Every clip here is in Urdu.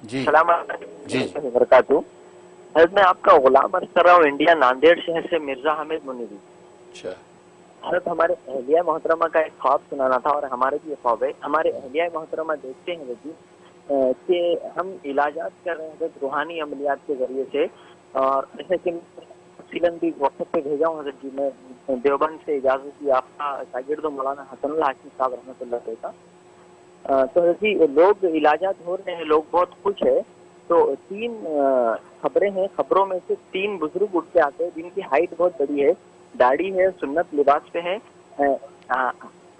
جی السلام جی علیکم وبرکاتہ. حضرت میں آپ کا غلام عرض کر رہا ہوں انڈیا ناندیڑ شہر سے مرزا حامد منیری. اچھا حضرت ہمارے اہلیہ محترمہ کا ایک خواب سنانا تھا اور ہمارے بھی یہ خواب ہے. ہمارے اہلیہ محترمہ دیکھتے ہیں جی کہ ہم علاجات کر رہے ہیں حضرت روحانی عملیات کے ذریعے سے, اور جیسے کہ تفصیلاً بھی واٹس ایپ پہ بھیجا ہوں حضرت جی. میں دیوبند سے اجازت کی آپ کا شاگرد مولانا حسن اللہ ہاشمی صاحب رحمۃ اللہ علیہ کا. تو حضرت جی لوگ علاجات ہو رہے ہیں, لوگ بہت خوش ہے. تو 3 خبریں ہیں, خبروں میں سے 3 بزرگ اٹھ کے آتے ہیں جن کی ہائٹ بہت بڑی ہے, داڑھی ہے, سنت لباس پہ ہے,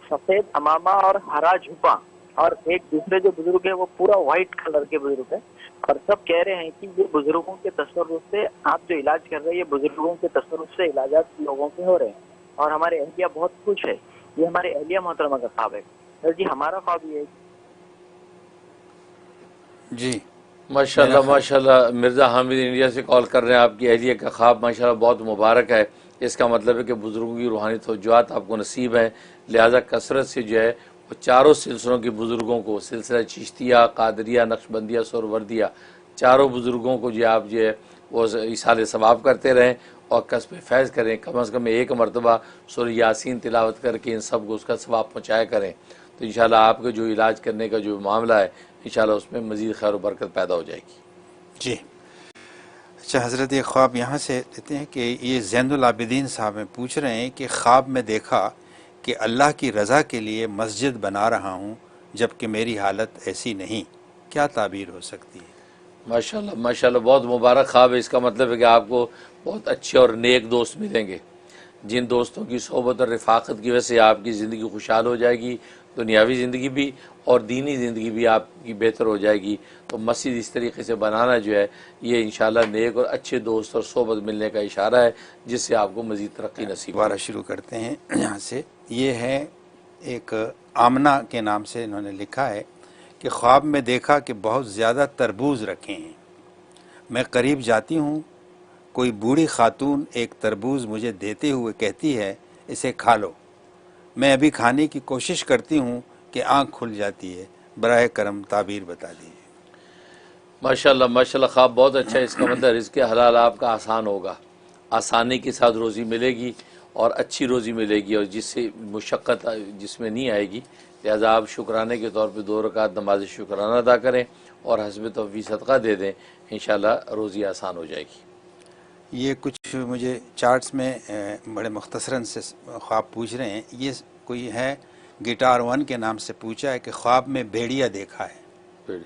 سفید امامہ اور ہرا جھپا, اور ایک دوسرے جو بزرگ ہے وہ پورا وائٹ کلر کے بزرگ ہے. اور سب کہہ رہے ہیں کہ یہ بزرگوں کے تصرف سے آپ جو علاج کر رہے ہیں یہ بزرگوں کے تصرف سے علاجات لوگوں کے ہو رہے ہیں, اور ہمارے اہلیہ بہت خوش ہے. یہ ہمارے اہلیہ محترمہ کا خواب ہے جی. ہمارا خواب یہ ہے. جی ماشاءاللہ ماشاءاللہ. مرزا حامد انڈیا سے کال کر رہے ہیں. آپ کی اہلیہ کا خواب ماشاءاللہ بہت مبارک ہے. اس کا مطلب ہے کہ بزرگوں کی روحانی توجہات آپ کو نصیب ہیں, لہٰذا کثرت سے جو ہے وہ چاروں سلسلوں کے بزرگوں کو, سلسلہ چشتیہ, قادریہ, نقشبندیہ, سہروردیہ, چاروں بزرگوں کو جو آپ جو ہے وہ ایصال ثواب کرتے رہیں اور کسب فیض کریں. کم از کم ایک مرتبہ سورہ یاسین تلاوت کر کے ان سب کو اس کا ثواب پہنچایا کریں, تو انشاءاللہ آپ کے جو علاج کرنے کا جو معاملہ ہے انشاءاللہ اس میں مزید خیر و برکت پیدا ہو جائے گی. جی. اچھا حضرت, یہ خواب یہاں سے دیتے ہیں کہ یہ زین العابدین صاحب میں پوچھ رہے ہیں کہ خواب میں دیکھا کہ اللہ کی رضا کے لیے مسجد بنا رہا ہوں جبکہ میری حالت ایسی نہیں, کیا تعبیر ہو سکتی ہے؟ ماشاءاللہ ماشاءاللہ, بہت مبارک خواب ہے. اس کا مطلب ہے کہ آپ کو بہت اچھے اور نیک دوست ملیں گے, جن دوستوں کی صحبت اور رفاقت کی وجہ سے آپ کی زندگی خوشحال ہو جائے گی, دنیاوی زندگی بھی اور دینی زندگی بھی آپ کی بہتر ہو جائے گی. تو مسجد اس طریقے سے بنانا جو ہے یہ انشاءاللہ نیک اور اچھے دوست اور صحبت ملنے کا اشارہ ہے, جس سے آپ کو مزید ترقی نصیب دوبارہ ہوگی. شروع کرتے ہیں یہاں سے. یہ ہے ایک آمنہ کے نام سے انہوں نے لکھا ہے کہ خواب میں دیکھا کہ بہت زیادہ تربوز رکھے ہیں. میں قریب جاتی ہوں, کوئی بوڑھی خاتون ایک تربوز مجھے دیتے ہوئے کہتی ہے اسے کھا لو. میں ابھی کھانے کی کوشش کرتی ہوں کہ آنکھ کھل جاتی ہے. براہ کرم تعبیر بتا دیجیے. ماشاءاللہ ماشاءاللہ, خواب بہت اچھا ہے. اس کا مطلب رزق حلال آپ کا آسان ہوگا, آسانی کے ساتھ روزی ملے گی اور اچھی روزی ملے گی, اور جس سے مشقت جس میں نہیں آئے گی. لہذا آپ شکرانے کے طور پہ 2 رکعت نماز شکرانہ ادا کریں اور حسب توفیق صدقہ دے دیں, انشاءاللہ روزی آسان ہو جائے گی. یہ کچھ مجھے چارٹس میں بڑے مختصراً سے خواب پوچھ رہے ہیں. یہ کوئی ہے گٹار 1 کے نام سے پوچھا ہے کہ خواب میں بھیڑیا دیکھا ہے.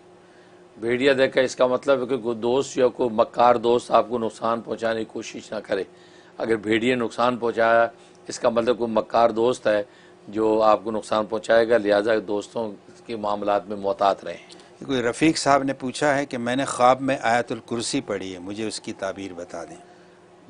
بھیڑیا دیکھا, اس کا مطلب ہے کہ کوئی دوست یا کوئی مکار دوست آپ کو نقصان پہنچانے کی کوشش نہ کرے. اگر بھیڑیا نقصان پہنچایا اس کا مطلب کوئی مکار دوست ہے جو آپ کو نقصان پہنچائے گا, لہٰذا دوستوں کے معاملات میں محتاط رہیں. کوئی رفیق صاحب نے پوچھا ہے کہ میں نے خواب میں آیت الکرسی پڑھی ہے, مجھے اس کی تعبیر بتا دیں.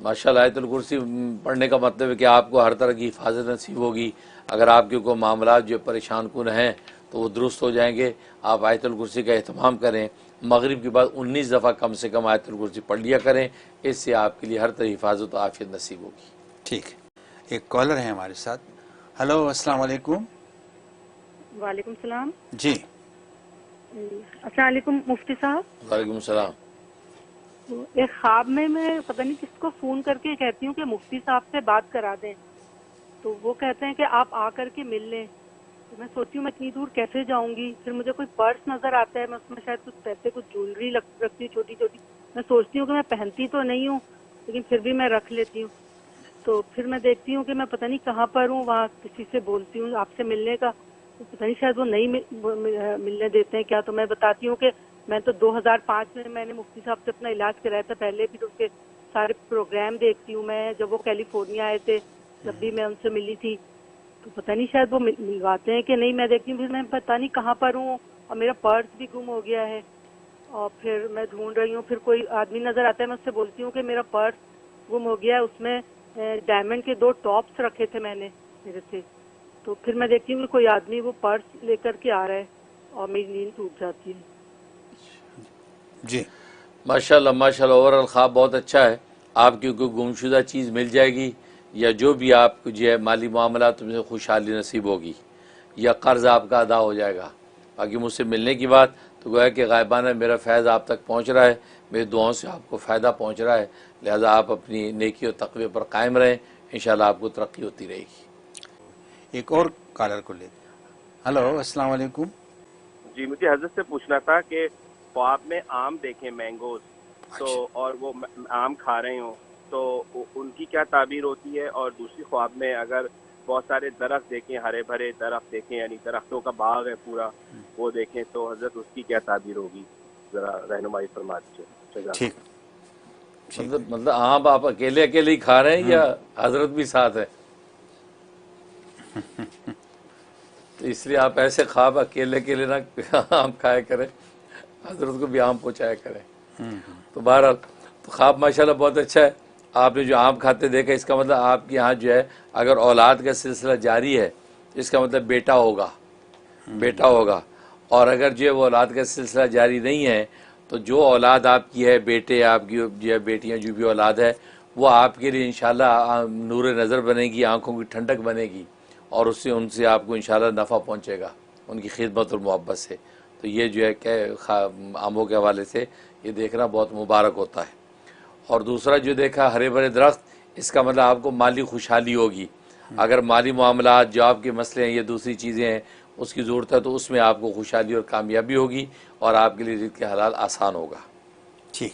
ماشاءاللہ, آیت الکرسی پڑھنے کا مطلب ہے کہ آپ کو ہر طرح کی حفاظت نصیب ہوگی. اگر آپ کے کوئی معاملات جو پریشان کن ہیں تو وہ درست ہو جائیں گے. آپ آیت الکرسی کا اہتمام کریں, مغرب کے بعد 19 دفعہ کم سے کم آیت الکرسی پڑھ لیا کریں, اس سے آپ کے لیے ہر طرح حفاظت و عافیت نصیب ہوگی. ٹھیک ہے, ایک کالر ہے ہمارے ساتھ. ہلو, السلام علیکم. وعلیکم السلام. جی السلام علیکم مفتی صاحب. وعلیکم السلام. ایک خواب میں پتہ نہیں کس کو فون کر کے کہتی ہوں کہ مفتی صاحب سے بات کرا دیں, تو وہ کہتے ہیں کہ آپ آ کر کے مل لیں. تو میں سوچتی ہوں میں اتنی دور کیسے جاؤں گی. پھر مجھے کوئی پرس نظر آتا ہے, میں اس میں شاید کچھ پیسے, کچھ جویلری رکھتی ہوں چھوٹی چھوٹی. میں سوچتی ہوں کہ میں پہنتی تو نہیں ہوں لیکن پھر بھی میں رکھ لیتی ہوں. تو پھر میں دیکھتی ہوں کہ میں پتہ نہیں کہاں پر ہوں, وہاں کسی سے بولتی ہوں آپ سے ملنے کا, تو پتہ نہیں شاید وہ نہیں ملنے دیتے ہیں کیا. تو میں بتاتی ہوں کہ میں تو 2005 میں نے مفتی صاحب سے اپنا علاج کرایا تھا, پہلے بھی اس کے سارے پروگرام دیکھتی ہوں میں. جب وہ کیلیفورنیا آئے تھے جب بھی میں ان سے ملی تھی, تو پتہ نہیں شاید وہ ملواتے ہیں کہ نہیں. میں دیکھتی ہوں پھر میں پتہ نہیں کہاں پر ہوں, اور میرا پرس بھی گم ہو گیا ہے, اور پھر میں ڈھونڈ رہی ہوں. پھر کوئی آدمی نظر آتا ہے, میں اس سے بولتی ہوں کہ میرا پرس گم ہو گیا ہے, اس میں ڈائمنڈ کے 2 ٹاپس رکھے تھے میں نے میرے سے. تو پھر میں دیکھتی ہوں کہ کوئی آدمی وہ پرس لے کر کے آ رہا ہے اور میری نیند ٹوٹ جاتی ہے. جی ماشاءاللہ ماشاءاللہ, اوورآل خواب بہت اچھا ہے. آپ کی کوئی گمشدہ چیز مل جائے گی, یا جو بھی آپ کو جو ہے مالی معاملات میں خوشحالی نصیب ہوگی, یا قرض آپ کا ادا ہو جائے گا. باقی مجھ سے ملنے کی بات تو گویا کہ غائبانہ میرا فیض آپ تک پہنچ رہا ہے، میری دعاؤں سے آپ کو فائدہ پہنچ رہا ہے، لہذا آپ اپنی نیکی و تقوی پر قائم رہیں، انشاءاللہ آپ کو ترقی ہوتی رہے گی۔ ایک اور کالر کو لیتے ہیں۔ ہلو، السلام علیکم۔ جی مجھے حضرت سے پوچھنا تھا کہ خواب میں آم دیکھیں مینگوز تو اور وہ آم کھا رہے ہوں تو ان کی کیا تعبیر ہوتی ہے، اور دوسری خواب میں اگر بہت سارے درخت دیکھیں، ہرے بھرے درخت دیکھیں، یعنی درختوں کا باغ ہے پورا، وہ دیکھیں تو حضرت اس کی کیا تعبیر ہوگی، ذرا رہنمائی فرما دیجیے۔ ٹھیک، مطلب آم آپ اکیلے اکیلے ہی کھا رہے ہیں یا حضرت بھی ساتھ ہے؟ تو اس لیے آپ ایسے خواب اکیلے اکیلے نہ آم کھایا کریں، حضرت کو بھی آم پہنچایا کریں۔ تو بہرحال تو خواب ماشاءاللہ بہت اچھا ہے، آپ نے جو آم کھاتے دیکھا، اس کا مطلب آپ کے یہاں جو ہے اگر اولاد کا سلسلہ جاری ہے اس کا مطلب بیٹا ہوگا، بیٹا ہوگا، اور اگر جو ہے وہ اولاد کا سلسلہ جاری نہیں ہے تو جو اولاد آپ کی ہے، بیٹے آپ کی جو ہے، بیٹیاں جو بھی اولاد ہے، وہ آپ کے لیے انشاءاللہ نور نظر بنے گی، آنکھوں کی ٹھنڈک بنے گی، اور اس سے ان سے آپ کو انشاءاللہ نفع پہنچے گا ان کی خدمت اور محبت سے۔ تو یہ جو ہے کہ آموں کے حوالے سے یہ دیکھنا بہت مبارک ہوتا ہے۔ اور دوسرا جو دیکھا ہرے بھرے درخت، اس کا مطلب آپ کو مالی خوشحالی ہوگی، اگر مالی معاملات، جاب کے مسئلے ہیں، یہ دوسری چیزیں ہیں اس کی ضرورت ہے، تو اس میں آپ کو خوشحالی اور کامیابی ہوگی اور آپ کے لیے رزق کے حلال آسان ہوگا۔ ٹھیک۔